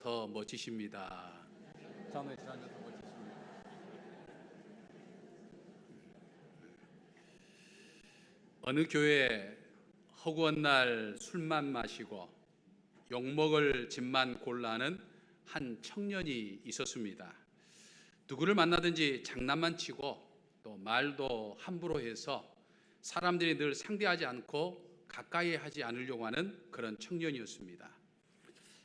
더 멋지십니다. 장로의 지난주 더 멋지십니다. 어느 교회에 허구한 날 술만 마시고 욕먹을 집만 골라는 한 청년이 있었습니다. 누구를 만나든지 장난만 치고 또 말도 함부로 해서 사람들이 늘 상대하지 않고 가까이 하지 않으려고 하는 그런 청년이었습니다.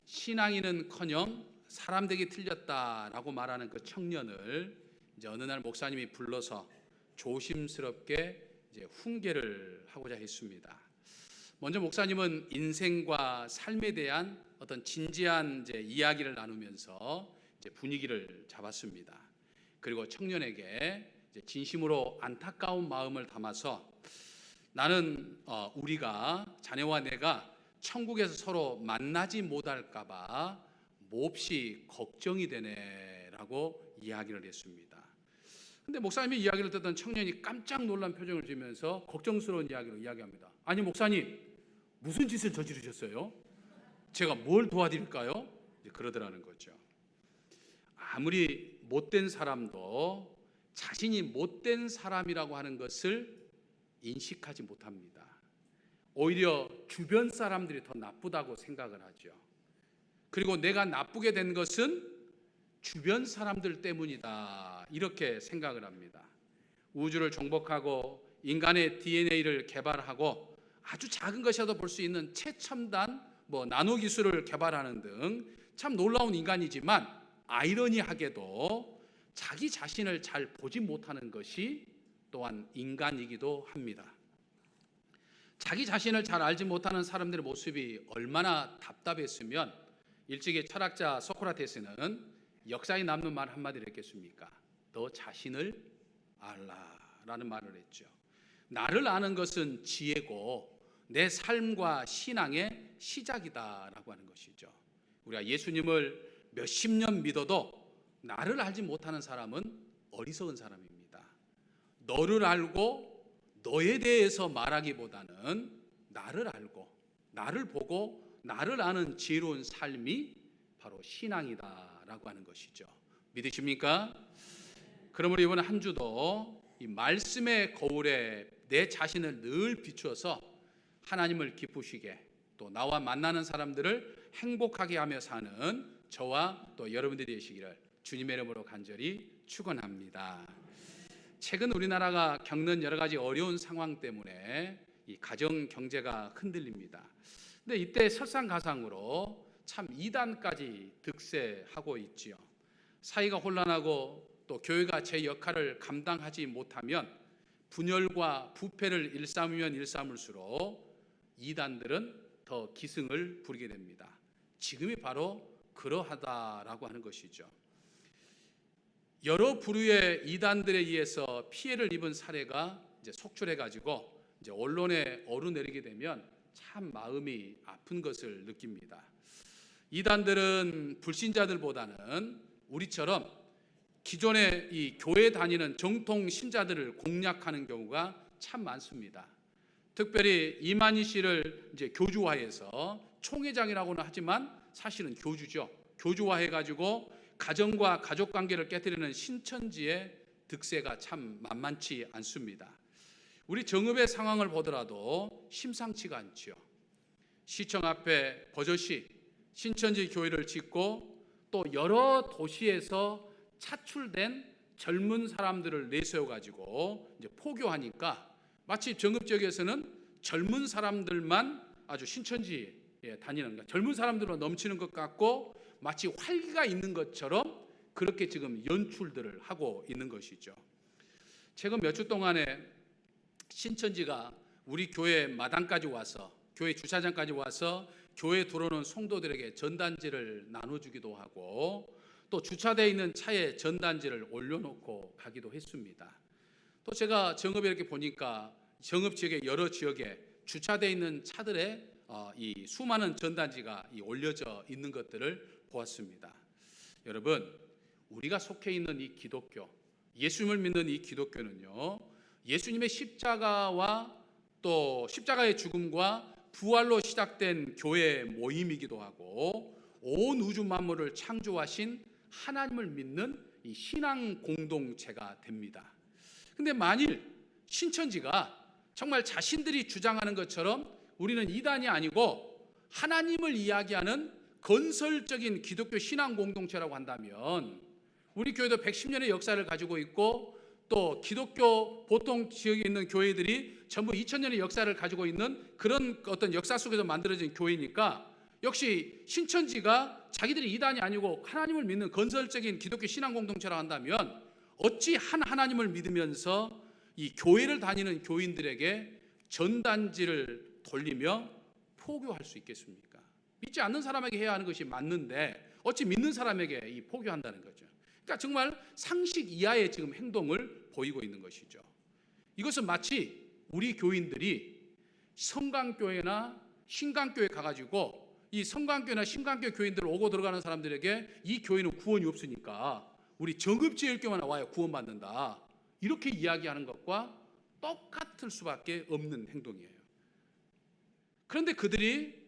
신앙인은커녕 사람 되기 틀렸다라고 말하는 그 청년을 이제 어느 날 목사님이 불러서 조심스럽게 이제 훈계를 하고자 했습니다. 먼저 목사님은 인생과 삶에 대한 어떤 진지한 이제 이야기를 나누면서 이제 분위기를 잡았습니다. 그리고 청년에게 이제 진심으로 안타까운 마음을 담아서 나는 우리가 자네와 내가 천국에서 서로 만나지 못할까봐 몹시 걱정이 되네라고 이야기를 했습니다. 근데 목사님의 이야기를 듣던 청년이 깜짝 놀란 표정을 지으면서 걱정스러운 이야기로 이야기합니다. 아니 목사님, 무슨 짓을 저지르셨어요? 제가 뭘 도와드릴까요? 그러더라는 거죠. 아무리 못된 사람도 자신이 못된 사람이라고 하는 것을 인식하지 못합니다. 오히려 주변 사람들이 더 나쁘다고 생각을 하죠. 그리고 내가 나쁘게 된 것은 주변 사람들 때문이다 이렇게 생각을 합니다. 우주를 정복하고 인간의 DNA를 개발하고 아주 작은 것이라도 볼 수 있는 최첨단 나노 기술을 개발하는 등 참 놀라운 인간이지만 아이러니하게도 자기 자신을 잘 보지 못하는 것이 또한 인간이기도 합니다. 자기 자신을 잘 알지 못하는 사람들의 모습이 얼마나 답답했으면 일찍이 철학자 소크라테스는 역사에 남는 말 한마디를 했겠습니까? 너 자신을 알라라는 말을 했죠. 나를 아는 것은 지혜고 내 삶과 신앙의 시작이다라고 하는 것이죠. 우리가 예수님을 몇십 년 믿어도 나를 알지 못하는 사람은 어리석은 사람입니다. 너를 알고 너에 대해서 말하기보다는 나를 알고 나를 보고 나를 아는 지혜로운 삶이 바로 신앙이다라고 하는 것이죠. 믿으십니까? 그러므로 이번 한 주도 이 말씀의 거울에 내 자신을 늘 비추어서 하나님을 기쁘시게 또 나와 만나는 사람들을 행복하게 하며 사는 저와 또 여러분들이 되시기를 주님의 이름으로 간절히 축원합니다. 최근 우리나라가 겪는 여러 가지 어려운 상황 때문에 이 가정 경제가 흔들립니다. 근데 이때 설상가상으로 참 이단까지 득세하고 있지요. 사회가 혼란하고 또 교회가 제 역할을 감당하지 못하면 분열과 부패를 일삼으면 일삼을수록 이단들은 더 기승을 부리게 됩니다. 지금이 바로 그러하다라고 하는 것이죠. 여러 부류의 이단들에 의해서 피해를 입은 사례가 이제 속출해가지고 이제 언론에 오르내리게 되면 참 마음이 아픈 것을 느낍니다. 이단들은 불신자들보다는 우리처럼 기존에 이 교회 다니는 정통 신자들을 공략하는 경우가 참 많습니다. 특별히 이만희 씨를 이제 교주화해서 총회장이라고는 하지만 사실은 교주죠. 교주화해가지고 가정과 가족 관계를 깨뜨리는 신천지의 득세가 참 만만치 않습니다. 우리 정읍의 상황을 보더라도 심상치가 않지요. 시청 앞에 버젓이 신천지 교회를 짓고 또 여러 도시에서 차출된 젊은 사람들을 내세워가지고 이제 포교하니까 마치 정읍 지역에서는 젊은 사람들만 아주 신천지에 다니는 것, 젊은 사람들로 넘치는 것 같고 마치 활기가 있는 것처럼 그렇게 지금 연출들을 하고 있는 것이죠. 최근 몇 주 동안에 신천지가 우리 교회 마당까지 와서 교회 주차장까지 와서 교회에 들어오는 성도들에게 전단지를 나눠주기도 하고 또 주차되어 있는 차에 전단지를 올려놓고 가기도 했습니다. 또 제가 정읍에 이렇게 보니까 정읍 지역의 여러 지역에 주차되어 있는 차들에 이 수많은 전단지가 올려져 있는 것들을 보았습니다. 여러분, 우리가 속해 있는 이 기독교, 예수님을 믿는 이 기독교는요, 예수님의 십자가와 또 십자가의 죽음과 부활로 시작된 교회 모임이기도 하고 온 우주 만물을 창조하신 하나님을 믿는 이 신앙 공동체가 됩니다. 근데 만일 신천지가 정말 자신들이 주장하는 것처럼 우리는 이단이 아니고 하나님을 이야기하는 건설적인 기독교 신앙 공동체라고 한다면, 우리 교회도 110년의 역사를 가지고 있고 또 기독교 보통 지역에 있는 교회들이 전부 2000년의 역사를 가지고 있는 그런 어떤 역사 속에서 만들어진 교회니까, 역시 신천지가 자기들이 이단이 아니고 하나님을 믿는 건설적인 기독교 신앙 공동체라고 한다면, 어찌 한 하나님을 믿으면서 이 교회를 다니는 교인들에게 전단지를 돌리며 포교할 수 있겠습니까? 믿지 않는 사람에게 해야 하는 것이 맞는데 어찌 믿는 사람에게 이 포교한다는 거죠. 그러니까 정말 상식 이하의 지금 행동을 보이고 있는 것이죠. 이것은 마치 우리 교인들이 성강교회나 신강교회 가가지고 이 성강교회나 신강교회 교인들 오고 들어가는 사람들에게 이 교회는 구원이 없으니까 우리 정읍제일교만 와야 구원받는다, 이렇게 이야기하는 것과 똑같을 수밖에 없는 행동이에요. 그런데 그들이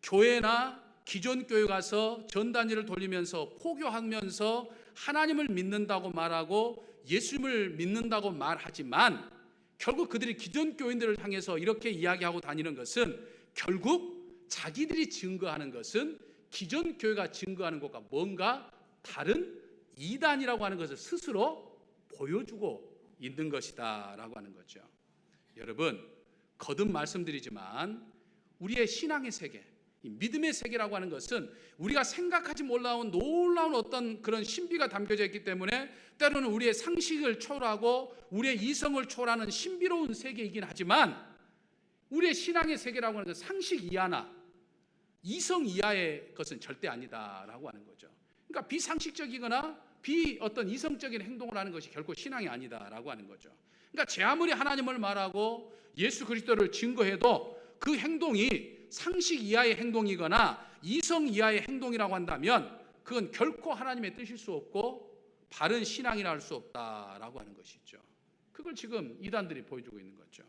교회나 기존 교회 가서 전단지를 돌리면서 포교하면서 하나님을 믿는다고 말하고 예수님을 믿는다고 말하지만, 결국 그들이 기존 교인들을 향해서 이렇게 이야기하고 다니는 것은 결국 자기들이 증거하는 것은 기존 교회가 증거하는 것과 뭔가 다른 이단이라고 하는 것을 스스로 보여주고 있는 것이다 라고 하는 거죠. 여러분, 거듭 말씀드리지만 우리의 신앙의 세계, 이 믿음의 세계라고 하는 것은 우리가 생각하지 몰라온 놀라운 어떤 그런 신비가 담겨져 있기 때문에 때로는 우리의 상식을 초월하고 우리의 이성을 초월하는 신비로운 세계이긴 하지만, 우리의 신앙의 세계라고 하는 것은 상식 이하나 이성 이하의 것은 절대 아니다라고 하는 거죠. 그러니까 비상식적이거나 어떤 이성적인 행동을 하는 것이 결코 신앙이 아니다라고 하는 거죠. 그러니까 제 아무리 하나님을 말하고 예수 그리스도를 증거해도 그 행동이 상식 이하의 행동이거나 이성 이하의 행동이라고 한다면 그건 결코 하나님의 뜻일 수 없고 바른 신앙이라 할 수 없다라고 하는 것이죠. 그걸 지금 이단들이 보여주고 있는 거죠.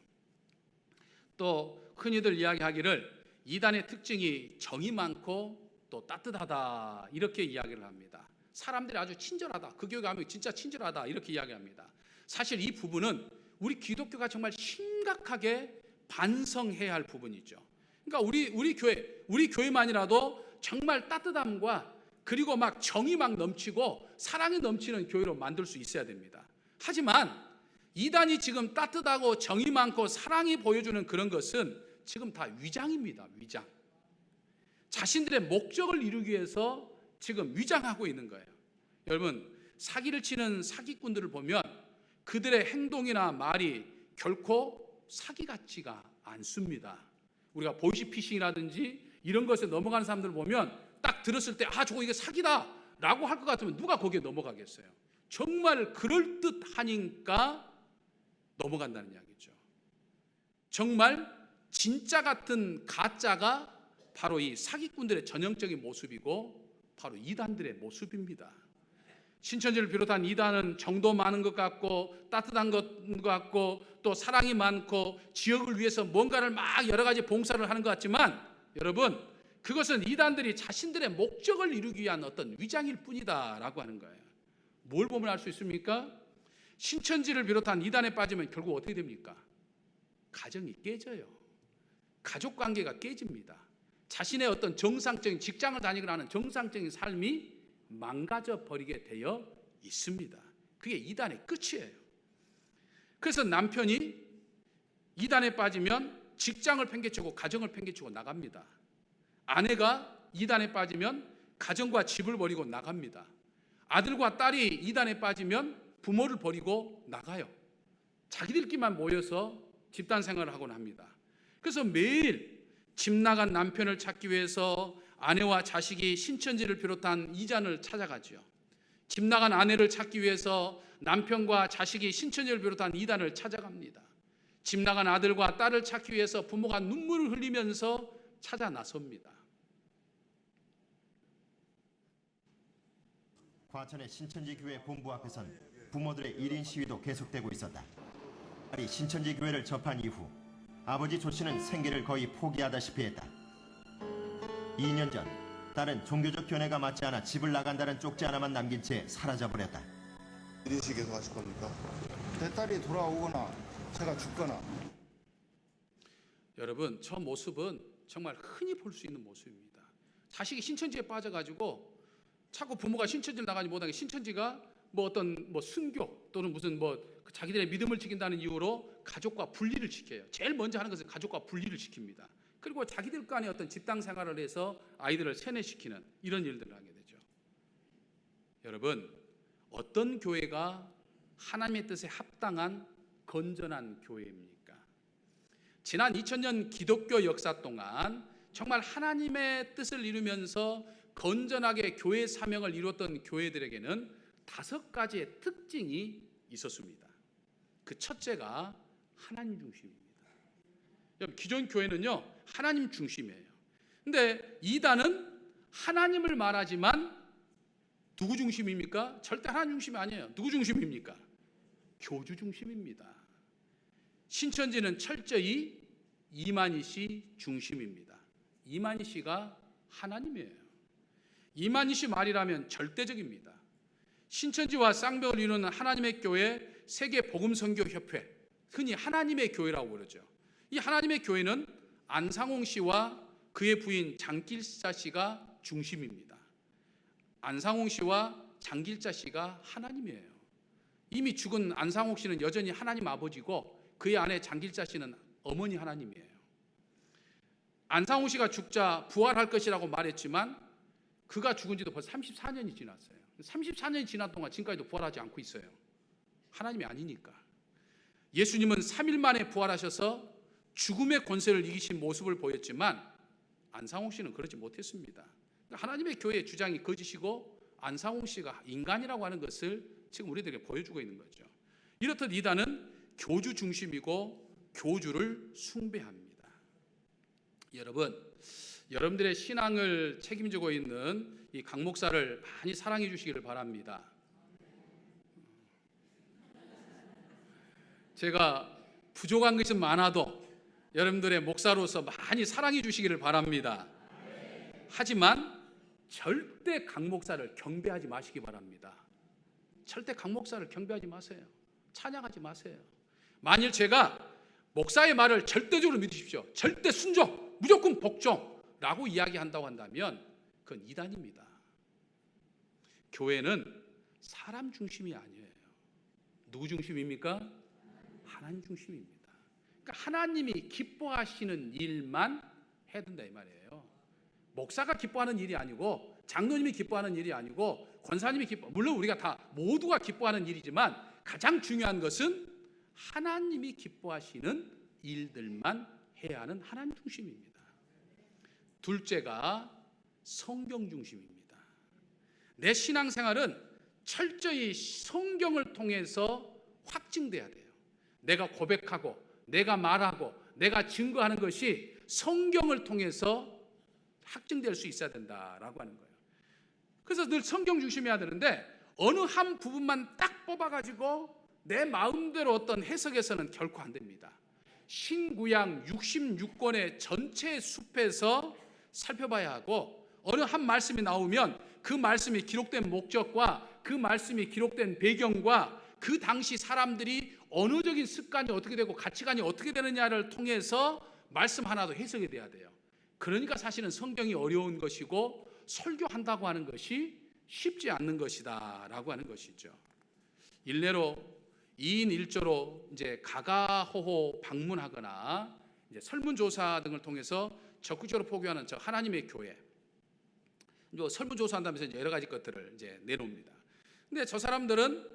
또 흔히들 이야기하기를 이단의 특징이 정이 많고 또 따뜻하다, 이렇게 이야기를 합니다. 사람들이 아주 친절하다, 그 교회 가면 진짜 친절하다, 이렇게 이야기합니다. 사실 이 부분은 우리 기독교가 정말 심각하게 반성해야 할 부분이죠. 그러니까 우리 교회만이라도 정말 따뜻함과 그리고 막 정이 막 넘치고 사랑이 넘치는 교회로 만들 수 있어야 됩니다. 하지만 이단이 지금 따뜻하고 정이 많고 사랑이 보여주는 그런 것은 지금 다 위장입니다. 위장. 자신들의 목적을 이루기 위해서 지금 위장하고 있는 거예요. 여러분, 사기를 치는 사기꾼들을 보면 그들의 행동이나 말이 결코 사기 같지가 않습니다. 우리가 보이시피싱이라든지 이런 것에 넘어가는 사람들을 보면 딱 들었을 때 저거 이게 사기다 라고 할 것 같으면 누가 거기에 넘어가겠어요? 정말 그럴듯하니까 넘어간다는 이야기죠. 정말 진짜 같은 가짜가 바로 이 사기꾼들의 전형적인 모습이고 바로 이단들의 모습입니다. 신천지를 비롯한 이단은 정도 많은 것 같고 따뜻한 것 같고 또 사랑이 많고 지역을 위해서 뭔가를 막 여러 가지 봉사를 하는 것 같지만, 여러분, 그것은 이단들이 자신들의 목적을 이루기 위한 어떤 위장일 뿐이다라고 하는 거예요. 뭘 보면 알 수 있습니까? 신천지를 비롯한 이단에 빠지면 결국 어떻게 됩니까? 가정이 깨져요. 가족 관계가 깨집니다. 자신의 어떤 정상적인 직장을 다니거나 하는 정상적인 삶이 망가져 버리게 되어 있습니다. 그게 이단의 끝이에요. 그래서 남편이 이단에 빠지면 직장을 팽개치고 가정을 팽개치고 나갑니다. 아내가 이단에 빠지면 가정과 집을 버리고 나갑니다. 아들과 딸이 이단에 빠지면 부모를 버리고 나가요. 자기들끼리만 모여서 집단 생활을 하곤 합니다. 그래서 매일 집 나간 남편을 찾기 위해서 아내와 자식이 신천지를 비롯한 이단을 찾아가죠. 집 나간 아내를 찾기 위해서 남편과 자식이 신천지를 비롯한 이단을 찾아갑니다. 집 나간 아들과 딸을 찾기 위해서 부모가 눈물을 흘리면서 찾아 나섭니다. 과천의 신천지 교회 본부 앞에선 부모들의 1인 시위도 계속되고 있었다. 딸이 신천지 교회를 접한 이후 아버지 조 씨는 생계를 거의 포기하다시피 했다. 2년 전 딸은 종교적 견해가 맞지 않아 집을 나간다는 쪽지 하나만 남긴 채 사라져버렸다. 이리시 계속 하실 겁니까? 내 딸이 돌아오거나 제가 죽거나. 여러분, 저 모습은 정말 흔히 볼 수 있는 모습입니다. 자식이 신천지에 빠져가지고 자꾸 부모가 신천지를 나가지 못하게 신천지가 뭐 어떤 뭐 순교 또는 무슨 뭐 자기들의 믿음을 지킨다는 이유로 가족과 분리를 시켜요. 제일 먼저 하는 것은 가족과 분리를 시킵니다. 그리고 자기들 간의 어떤 집단 생활을 해서 아이들을 세뇌시키는 이런 일들을 하게 되죠. 여러분, 어떤 교회가 하나님의 뜻에 합당한 건전한 교회입니까? 지난 2000년 기독교 역사 동안 정말 하나님의 뜻을 이루면서 건전하게 교회 사명을 이루었던 교회들에게는 5가지의 특징이 있었습니다. 그 첫째가 하나님 중심입니다. 여러분, 기존 교회는요 하나님 중심이에요. 근데 이단은 하나님을 말하지만 누구 중심입니까? 절대 하나님 중심이 아니에요. 누구 중심입니까? 교주 중심입니다. 신천지는 철저히 이만희 씨 중심입니다. 이만희 씨가 하나님이에요. 이만희 씨 말이라면 절대적입니다. 신천지와 쌍벽을 이루는 하나님의 교회 세계 복음 선교 협회, 흔히 하나님의 교회라고 그러죠. 이 하나님의 교회는 안상홍 씨와 그의 부인 장길자 씨가 중심입니다. 안상홍 씨와 장길자 씨가 하나님이에요. 이미 죽은 안상홍 씨는 여전히 하나님 아버지고 그의 아내 장길자 씨는 어머니 하나님이에요. 안상홍 씨가 죽자 부활할 것이라고 말했지만 그가 죽은 지도 벌써 34년이 지났어요. 34년이 지난 동안 지금까지도 부활하지 않고 있어요. 하나님이 아니니까. 예수님은 3일 만에 부활하셔서 죽음의 권세를 이기신 모습을 보였지만 안상홍 씨는 그러지 못했습니다. 하나님의 교회의 주장이 거짓이고 안상홍 씨가 인간이라고 하는 것을 지금 우리들에게 보여주고 있는 거죠. 이렇듯 이단은 교주 중심이고 교주를 숭배합니다. 여러분, 여러분들의 신앙을 책임지고 있는 이 강 목사를 많이 사랑해 주시기를 바랍니다. 제가 부족한 것은 많아도 여러분들의 목사로서 많이 사랑해 주시기를 바랍니다. 하지만 절대 강 목사를 경배하지 마시기 바랍니다. 절대 강 목사를 경배하지 마세요. 찬양하지 마세요. 만일 제가 목사의 말을 절대적으로 믿으십시오, 절대 순종, 무조건 복종라고 이야기한다고 한다면 그건 이단입니다. 교회는 사람 중심이 아니에요. 누구 중심입니까? 하나님 중심입니다. 그러니까 하나님이 기뻐하시는 일만 해야 된다 이 말이에요. 목사가 기뻐하는 일이 아니고 장로님이 기뻐하는 일이 아니고 권사님이 물론 우리가 다 모두가 기뻐하는 일이지만 가장 중요한 것은 하나님이 기뻐하시는 일들만 해야 하는 하나님 중심입니다. 둘째가 성경 중심입니다. 내 신앙생활은 철저히 성경을 통해서 확증돼야 돼요. 내가 고백하고 내가 말하고 내가 증거하는 것이 성경을 통해서 확증될 수 있어야 된다라고 하는 거예요. 그래서 늘 성경 중심이어야 되는데 어느 한 부분만 딱 뽑아가지고 내 마음대로 어떤 해석해서는 결코 안 됩니다. 신구약 66권의 전체 숲에서 살펴봐야 하고 어느 한 말씀이 나오면 그 말씀이 기록된 목적과 그 말씀이 기록된 배경과 그 당시 사람들이 언어적인 습관이 어떻게 되고 가치관이 어떻게 되느냐를 통해서 말씀 하나도 해석이 돼야 돼요. 그러니까 사실은 성경이 어려운 것이고 설교한다고 하는 것이 쉽지 않는 것이다 라고 하는 것이죠. 일례로 2인 1조로 이제 가가호호 방문하거나 이제 설문조사 등을 통해서 적극적으로 포교하는 저 하나님의 교회, 설문조사한다면서 이제 여러 가지 것들을 이제 내놓습니다. 근데 저 사람들은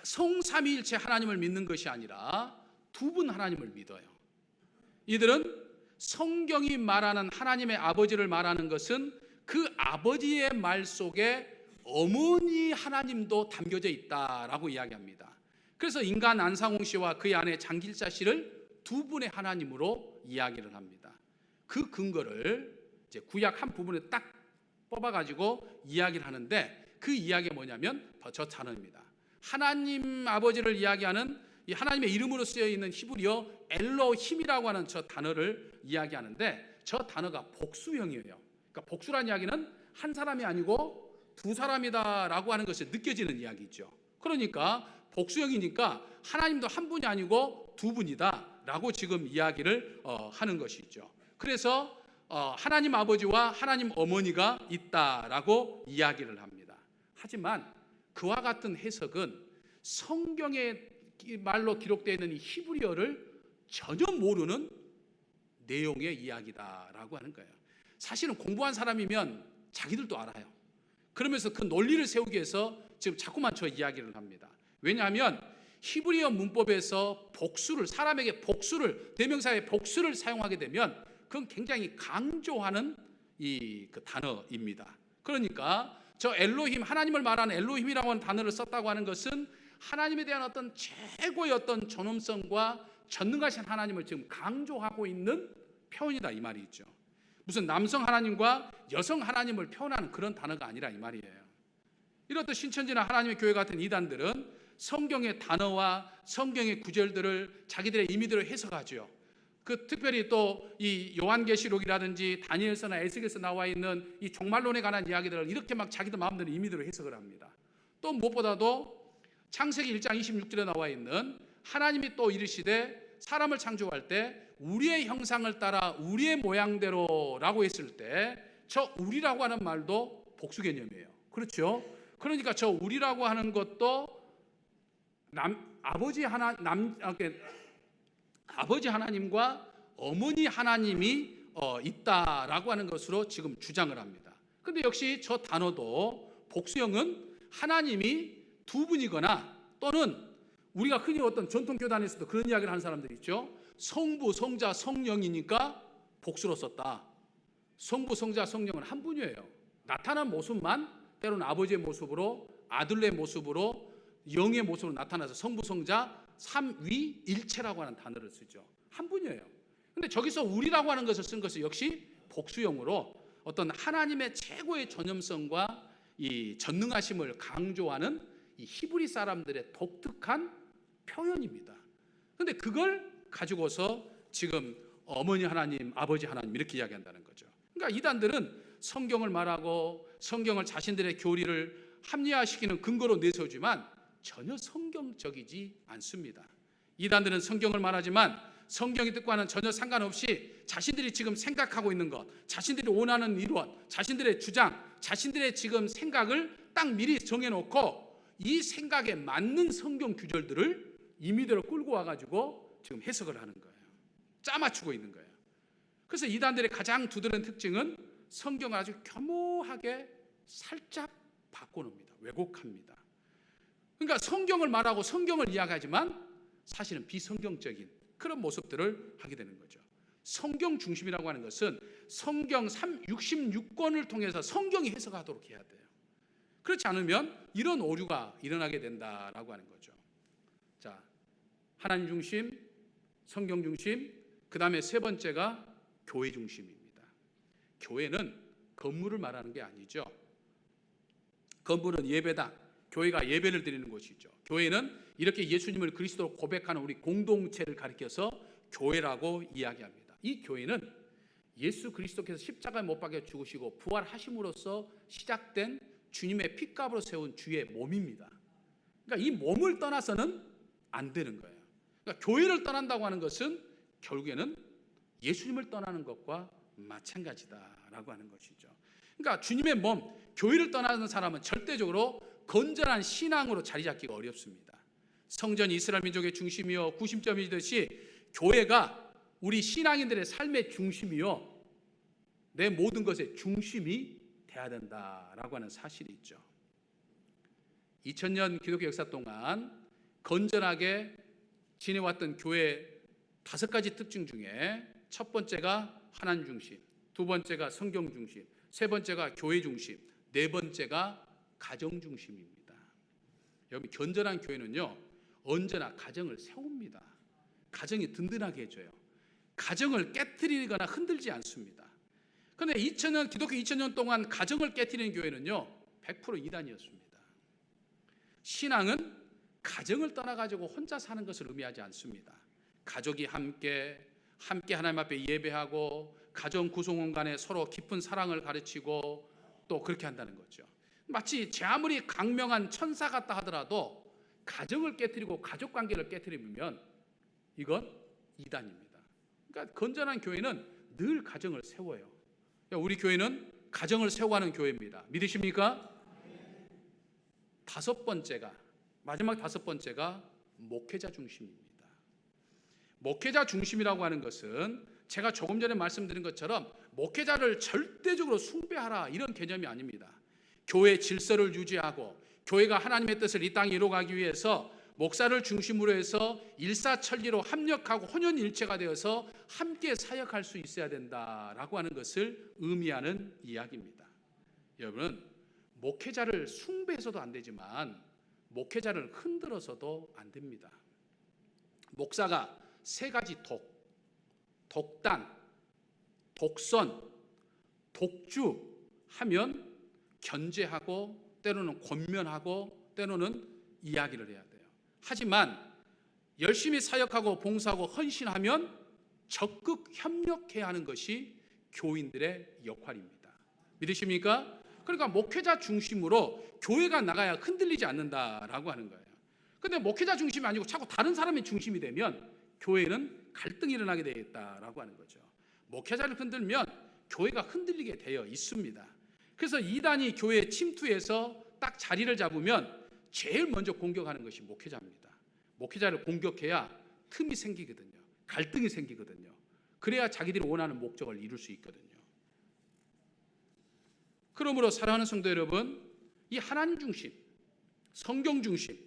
성삼위일체 하나님을 믿는 것이 아니라 두 분 하나님을 믿어요. 이들은 성경이 말하는 하나님의 아버지를 말하는 것은 그 아버지의 말 속에 어머니 하나님도 담겨져 있다라고 이야기합니다. 그래서 인간 안상홍 씨와 그의 아내 장길자 씨를 두 분의 하나님으로 이야기를 합니다. 그 근거를 이제 구약 한 부분에 딱 뽑아가지고 이야기를 하는데 그 이야기가 뭐냐면 저 단어입니다. 하나님 아버지를 이야기하는 이 하나님의 이름으로 쓰여 있는 히브리어 엘로힘이라고 하는 저 단어를 이야기하는데 저 단어가 복수형이에요. 그러니까 그러니까 복수란 이야기는 한 사람이 아니고 두 사람이다라고 하는 것이 느껴지는 이야기죠. 그러니까 복수형이니까 하나님도 한 분이 아니고 두 분이다라고 지금 이야기를 하는 것이죠. 그래서 하나님 아버지와 하나님 어머니가 있다라고 이야기를 합니다. 하지만 그와 같은 해석은 성경의 말로 기록되어 있는 이 히브리어를 전혀 모르는 내용의 이야기다라고 하는 거예요. 사실은 공부한 사람이면 자기들도 알아요. 그러면서 그 논리를 세우기 위해서 지금 자꾸만 저 이야기를 합니다. 왜냐하면 히브리어 문법에서 복수를, 사람에게 복수를, 대명사의 복수를 사용하게 되면 그건 굉장히 강조하는 그 단어입니다. 그러니까 저 엘로힘, 하나님을 말하는 엘로힘이라고 하는 단어를 썼다고 하는 것은 하나님에 대한 어떤 최고의 어떤 존엄성과 전능하신 하나님을 지금 강조하고 있는 표현이다 이 말이죠. 무슨 남성 하나님과 여성 하나님을 표현하는 그런 단어가 아니라 이 말이에요. 이렇듯 신천지나 하나님의 교회 같은 이단들은 성경의 단어와 성경의 구절들을 자기들의 의미대로 해석하죠. 특별히 또 이 요한계시록이라든지 다니엘서나 에스겔서 나와 있는 이 종말론에 관한 이야기들을 이렇게 막 자기들 마음대로 의미대로 해석을 합니다. 또 무엇보다도 창세기 1장 26절에 나와 있는 하나님이 또 이르시되 사람을 창조할 때 우리의 형상을 따라 우리의 모양대로라고 했을 때 저 우리라고 하는 말도 복수 개념이에요. 그렇죠? 그러니까 저 우리라고 하는 것도 아버지 하나님과 어머니 하나님이 있다라고 하는 것으로 지금 주장을 합니다. 그런데 역시 저 단어도 복수형은 하나님이 두 분이거나 또는 우리가 흔히 어떤 전통 교단에서도 그런 이야기를 하는 사람들이 있죠. 성부, 성자, 성령이니까 복수로 썼다. 성부, 성자, 성령은 한 분이에요. 나타난 모습만 때로는 아버지의 모습으로, 아들의 모습으로, 영의 모습으로 나타나서 성부, 성자, 삼위일체라고 하는 단어를 쓰죠. 한 분이에요. 근데 저기서 우리라고 하는 것을 쓴 것은 역시 복수형으로 어떤 하나님의 최고의 전념성과 이 전능하심을 강조하는 이 히브리 사람들의 독특한 표현입니다. 그런데 그걸 가지고서 지금 어머니 하나님, 아버지 하나님 이렇게 이야기한다는 거죠. 그러니까 이단들은 성경을 말하고 성경을 자신들의 교리를 합리화시키는 근거로 내세우지만 전혀 성경적이지 않습니다. 이단들은 성경을 말하지만 성경의 뜻과는 전혀 상관없이 자신들이 지금 생각하고 있는 것, 자신들이 원하는 이론, 자신들의 주장, 자신들의 지금 생각을 딱 미리 정해놓고 이 생각에 맞는 성경 구절들을 임의대로 끌고 와가지고 지금 해석을 하는 거예요. 짜맞추고 있는 거예요. 그래서 이단들의 가장 두드러진 특징은 성경을 아주 교묘하게 살짝 바꿔놓습니다. 왜곡합니다. 그러니까 성경을 말하고 성경을 이야기하지만 사실은 비성경적인 그런 모습들을 하게 되는 거죠. 성경 중심이라고 하는 것은 성경 66권을 통해서 성경이 해석하도록 해야 돼요. 그렇지 않으면 이런 오류가 일어나게 된다라고 하는 거죠. 자, 하나님 중심, 성경 중심, 그 다음에 세 번째가 교회 중심입니다. 교회는 건물을 말하는 게 아니죠. 건물은 예배당, 교회가 예배를 드리는 곳이죠. 교회는 이렇게 예수님을 그리스도로 고백하는 우리 공동체를 가리켜서 교회라고 이야기합니다. 이 교회는 예수 그리스도께서 십자가에 못 박혀 죽으시고 부활하심으로써 시작된 주님의 핏값으로 세운 주의 몸입니다. 그러니까 이 몸을 떠나서는 안 되는 거예요. 그러니까 교회를 떠난다고 하는 것은 결국에는 예수님을 떠나는 것과 마찬가지다라고 하는 것이죠. 그러니까 주님의 몸, 교회를 떠나는 사람은 절대적으로 건전한 신앙으로 자리 잡기가 어렵습니다. 성전이 이스라엘 민족의 중심이요 구심점이듯이 교회가 우리 신앙인들의 삶의 중심이요 내 모든 것의 중심이 돼야 된다라고 하는 사실이 있죠. 2000년 기독교 역사 동안 건전하게 지내왔던 교회 5가지 특징 중에 첫 번째가 하나님 중심, 두 번째가 성경 중심, 세 번째가 교회 중심, 네 번째가 가정 중심입니다. 여러분, 건전한 교회는요 언제나 가정을 세웁니다. 가정이 든든하게 해줘요. 가정을 깨트리거나 흔들지 않습니다. 그런데 기독교 2000년 동안 가정을 깨트리는 교회는요 100% 이단이었습니다. 신앙은 가정을 떠나가지고 혼자 사는 것을 의미하지 않습니다. 가족이 함께 하나님 앞에 예배하고 가정 구성원 간에 서로 깊은 사랑을 가르치고 또 그렇게 한다는 거죠. 마치 제 아무리 강명한 천사 같다 하더라도 가정을 깨뜨리고 가족 관계를 깨뜨리면 이건 이단입니다. 그러니까 건전한 교회는 늘 가정을 세워요. 우리 교회는 가정을 세워가는 교회입니다. 믿으십니까? 마지막 다섯 번째가 목회자 중심입니다. 목회자 중심이라고 하는 것은 제가 조금 전에 말씀드린 것처럼 목회자를 절대적으로 숭배하라 이런 개념이 아닙니다. 교회 질서를 유지하고 교회가 하나님의 뜻을 이 땅에 이루어가기 위해서 목사를 중심으로 해서 일사천리로 합력하고 혼연일체가 되어서 함께 사역할 수 있어야 된다라고 하는 것을 의미하는 이야기입니다. 여러분, 목회자를 숭배해서도 안 되지만 목회자를 흔들어서도 안 됩니다. 목사가 세 가지 독단, 독선, 독주 하면 견제하고 때로는 권면하고 때로는 이야기를 해야 돼요. 하지만 열심히 사역하고 봉사하고 헌신하면 적극 협력해야 하는 것이 교인들의 역할입니다. 믿으십니까? 그러니까 목회자 중심으로 교회가 나가야 흔들리지 않는다라고 하는 거예요. 근데 목회자 중심이 아니고 자꾸 다른 사람의 중심이 되면 교회는 갈등이 일어나게 되겠다라고 하는 거죠. 목회자를 흔들면 교회가 흔들리게 되어 있습니다. 그래서 이단이 교회에 침투해서 딱 자리를 잡으면 제일 먼저 공격하는 것이 목회자입니다. 목회자를 공격해야 틈이 생기거든요. 갈등이 생기거든요. 그래야 자기들이 원하는 목적을 이룰 수 있거든요. 그러므로 사랑하는 성도 여러분, 이 하나님 중심, 성경 중심,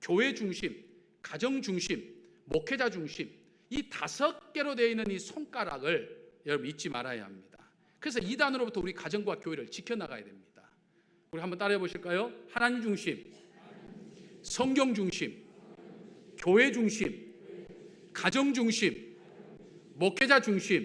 교회 중심, 가정 중심, 목회자 중심, 이 5개로 되어 있는 이 손가락을 여러분 잊지 말아야 합니다. 그래서 이단으로부터 우리 가정과 교회를 지켜나가야 됩니다. 우리 한번 따라해 보실까요? 하나님 중심, 성경 중심, 교회 중심, 가정 중심, 목회자 중심,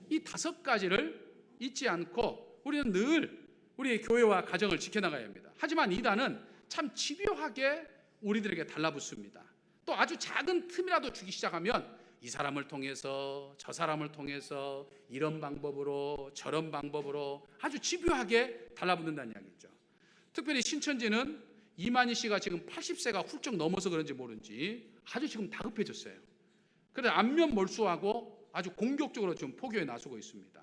이 5가지를 잊지 않고 우리는 늘 우리의 교회와 가정을 지켜나가야 합니다. 하지만 이단은 참 집요하게 우리들에게 달라붙습니다. 또 아주 작은 틈이라도 주기 시작하면 이 사람을 통해서 저 사람을 통해서 이런 방법으로 저런 방법으로 아주 집요하게 달라붙는다는 이야기죠. 특별히 신천지는 이만희 씨가 지금 80세가 훌쩍 넘어서 그런지 모른지 아주 지금 다급해졌어요. 그래서 안면 몰수하고 아주 공격적으로 좀 포교에 나서고 있습니다.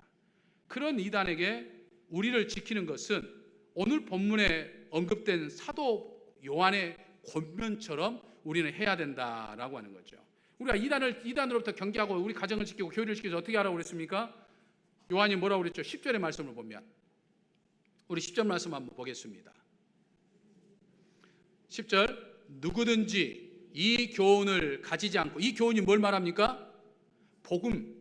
그런 이단에게 우리를 지키는 것은 오늘 본문에 언급된 사도 요한의 권면처럼 우리는 해야 된다라고 하는 거죠. 우리가 이단으로부터 경계하고 우리 가정을 지키고 교회를 지키지 어떻게 하라고 그랬습니까? 요한이 뭐라고 그랬죠? 10절의 말씀을 보면 우리 10절 말씀 한번 보겠습니다. 10절, 누구든지 이 교훈을 가지지 않고, 이 교훈이 뭘 말합니까? 복음,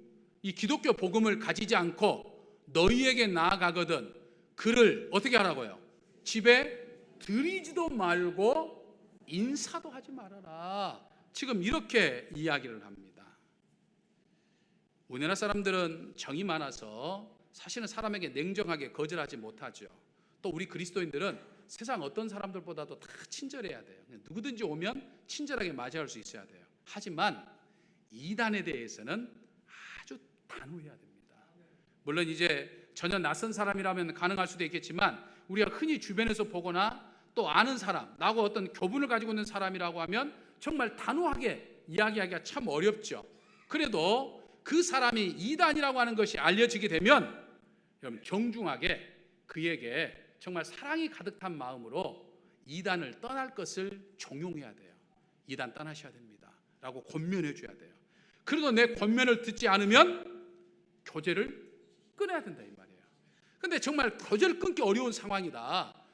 이 기독교 복음을 가지지 않고 너희에게 나아가거든 그를 어떻게 하라고요? 집에 들이지도 말고 인사도 하지 말아라. 지금 이렇게 이야기를 합니다. 우리나라 사람들은 정이 많아서 사실은 사람에게 냉정하게 거절하지 못하죠. 또 우리 그리스도인들은 세상 어떤 사람들보다도 다 친절해야 돼요. 누구든지 오면 친절하게 맞이할 수 있어야 돼요. 하지만 이단에 대해서는 아주 단호해야 됩니다. 물론 이제 전혀 낯선 사람이라면 가능할 수도 있겠지만 우리가 흔히 주변에서 보거나 또 아는 사람, 나하고 어떤 교분을 가지고 있는 사람이라고 하면 정말 단호하게 이야기하기가 참 어렵죠. 그래도 그 사람이 이단이라고 하는 것이 알려지게 되면 여러분 정중하게 그에게 정말 사랑이 가득 탄 마음으로 이단을 떠날 것을 종용해야 돼요. 이단 떠나셔야 됩니다 라고 권면해 줘야 돼요. 그래도 내 권면을 듣지 않으면 교제를 끊어야 된다 이 말이에요. 근데 정말 교제를 끊기 어려운 상황이다.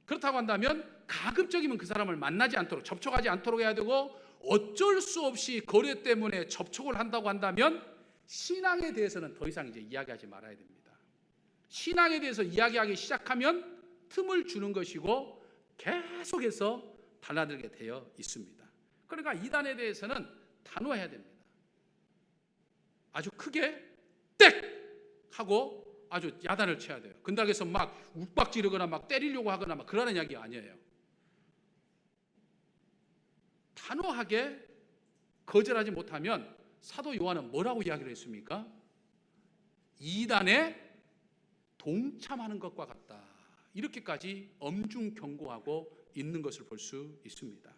그렇다고 한다면 가급적이면 그 사람을 만나지 않도록, 접촉하지 않도록 해야 되고, 어쩔 수 없이 거래 때문에 접촉을 한다고 한다면 신앙에 대해서는 더 이상 이제 이야기하지 말아야 됩니다. 신앙에 대해서 이야기하기 시작하면 틈을 주는 것이고 계속해서 달라들게 되어 있습니다. 그러니까 이단에 대해서는 단호해야 됩니다. 아주 크게 땡 하고 아주 야단을 쳐야 돼요. 근당에서 막 욱박지르거나 막 때리려고 하거나 막 그러는 이야기 아니에요. 단호하게 거절하지 못하면 사도 요한은 뭐라고 이야기를 했습니까? 이단에 동참하는 것과 같다. 이렇게까지 엄중 경고하고 있는 것을 볼 수 있습니다.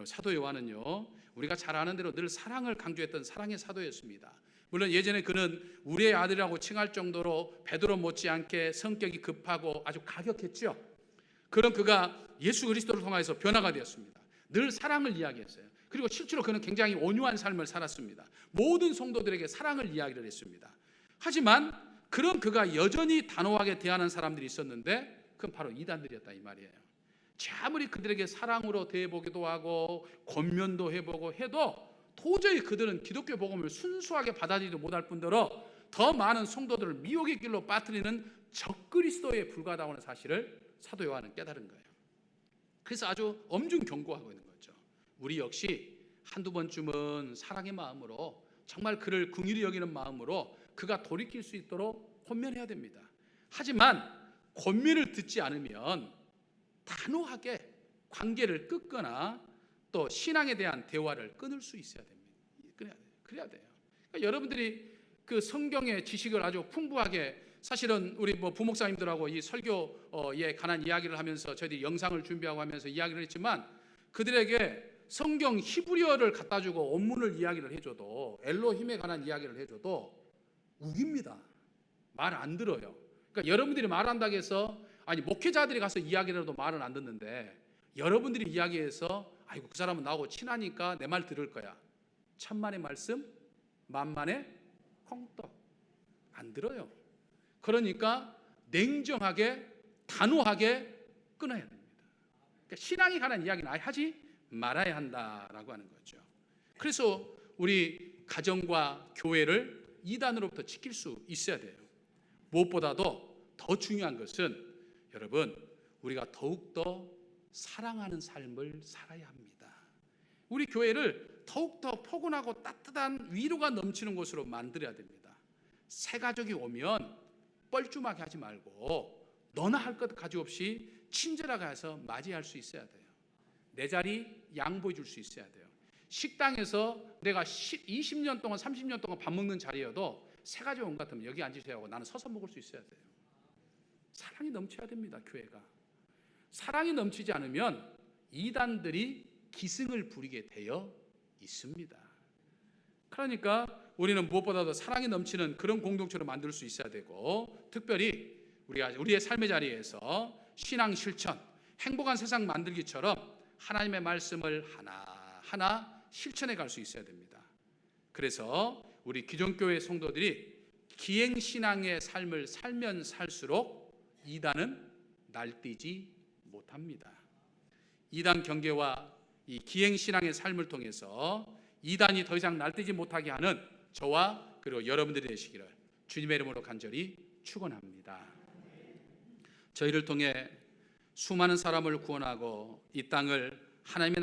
사도 요한은요, 우리가 잘 아는 대로 늘 사랑을 강조했던 사랑의 사도였습니다. 물론 예전에 그는 우리의 아들이라고 칭할 정도로 베드로 못지않게 성격이 급하고 아주 가격했죠. 그런 그가 예수 그리스도를 통해서 변화가 되었습니다. 늘 사랑을 이야기했어요. 그리고 실제로 그는 굉장히 온유한 삶을 살았습니다. 모든 성도들에게 사랑을 이야기를 했습니다. 하지만 그런 그가 여전히 단호하게 대하는 사람들이 있었는데 그건 바로 이단들이었다 이 말이에요. 아무리 그들에게 사랑으로 대해보기도 하고 권면도 해보고 해도 도저히 그들은 기독교 복음을 순수하게 받아들이지 못할 뿐더러 더 많은 성도들을 미혹의 길로 빠뜨리는 적그리스도에 불과하다는 사실을 사도 요한은 깨달은 거예요. 그래서 아주 엄중 경고하고 있는 거죠. 우리 역시 한두 번쯤은 사랑의 마음으로 정말 그를 긍휼히 여기는 마음으로 그가 돌이킬 수 있도록 권면해야 됩니다. 하지만 권면을 듣지 않으면 단호하게 관계를 끊거나 또 신앙에 대한 대화를 끊을 수 있어야 됩니다. 그래야 돼요. 그러니까 여러분들이 그 성경의 지식을 아주 풍부하게, 사실은 우리 부목사님들하고 이 설교에 관한 이야기를 하면서 저희들이 영상을 준비하고 하면서 이야기를 했지만 그들에게 성경 히브리어를 갖다 주고 원문을 이야기를 해줘도, 엘로힘에 관한 이야기를 해줘도 우깁니다. 말 안 들어요. 그러니까 여러분들이 말한다고 해서, 아니 목회자들이 가서 이야기를 해도 말은 안 듣는데 여러분들이 이야기해서 아이고 그 사람은 나하고 친하니까 내 말 들을 거야. 천만의 말씀 만만의 콩떡. 안 들어요. 그러니까 냉정하게 단호하게 끊어야 됩니다. 그러니까 신앙에 관한 이야기는 아예 하지 말아야 한다라고 하는 거죠. 그래서 우리 가정과 교회를 이단으로부터 지킬 수 있어야 돼요. 무엇보다도 더 중요한 것은 여러분, 우리가 더욱더 사랑하는 삶을 살아야 합니다. 우리 교회를 더욱더 포근하고 따뜻한 위로가 넘치는 곳으로 만들어야 됩니다. 새 가족이 오면 뻘쭘하게 하지 말고 너나 할 것 가지 없이 친절하게 해서 맞이할 수 있어야 돼요. 내 자리 양보해 줄 수 있어야 돼요. 식당에서 내가 20년 동안 30년 동안 밥 먹는 자리여도 새 가족 온 것 같으면 여기 앉으세요 하고 나는 서서 먹을 수 있어야 돼요. 사랑이 넘쳐야 됩니다. 교회가 사랑이 넘치지 않으면 이단들이 기승을 부리게 되어 있습니다. 그러니까 우리는 무엇보다도 사랑이 넘치는 그런 공동체를 만들 수 있어야 되고, 특별히 우리의 삶의 자리에서 신앙 실천, 행복한 세상 만들기처럼 하나님의 말씀을 하나하나 실천해 갈 수 있어야 됩니다. 그래서 우리 기존교회 성도들이 기행신앙의 삶을 살면 살수록 이단은 날뛰지 못합니다. 이단 경계와 이 기행신앙의 삶을 통해서 이단이 더 이상 날뛰지 못하게 하는 저와 그리고 여러분들이 되시기를 주님의 이름으로 간절히 축원합니다. 저희를 통해 수많은 사람을 구원하고 이 땅을 하나님의